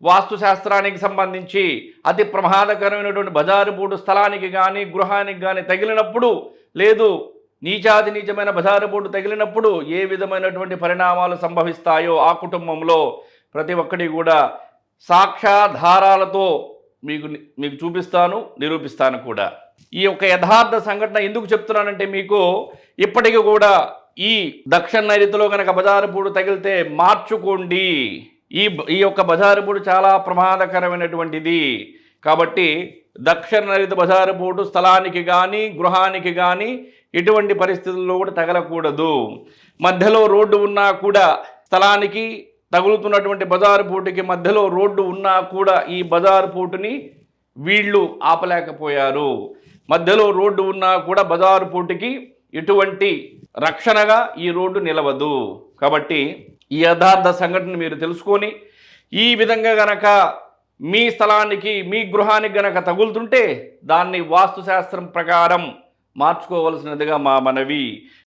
వాస్తు శాస్త్రానికి సంబంధించి అతి ప్రమాదకరమైనటువంటి బజారుబూడు స్థలానికి కానీ గృహానికి కానీ తగిలినప్పుడు, లేదు నీచాతి నీచమైన బజారుబూడు తగిలినప్పుడు ఏ విధమైనటువంటి పరిణామాలు సంభవిస్తాయో ఆ కుటుంబంలో ప్రతి ఒక్కటి కూడా సాక్ష్యాధారాలతో మీకు మీకు చూపిస్తాను, నిరూపిస్తాను కూడా. ఈ యొక్క యథార్థ సంఘటన ఎందుకు చెప్తున్నానంటే, మీకు ఇప్పటికీ కూడా ఈ దక్షిణ నైరుతిలో కనుక బజారుబూడు తగిలితే మార్చుకోండి. ఈ యొక్క బజారుబూడు చాలా ప్రమాదకరమైనటువంటిది. కాబట్టి దక్షిణ నైరుతి బజారుబూడు స్థలానికి కానీ గృహానికి కానీ ఎటువంటి పరిస్థితుల్లో కూడా తగలకూడదు. మధ్యలో రోడ్డు ఉన్నా కూడా, స్థలానికి తగులుతున్నటువంటి బజారుబూటుకి మధ్యలో రోడ్డు ఉన్నా కూడా ఈ బజారుబూటుని వీళ్ళు ఆపలేకపోయారు. మధ్యలో రోడ్డు ఉన్నా కూడా బజారుబూటుకి ఎటువంటి రక్షణగా ఈ రోడ్డు నిలవదు. కాబట్టి ఈ యథార్థ సంఘటన మీరు తెలుసుకొని ఈ విధంగా గనక మీ స్థలానికి మీ గృహానికి గనక తగులుతుంటే దాన్ని వాస్తుశాస్త్రం ప్రకారం మార్చుకోవలసినదిగా మా మనవి.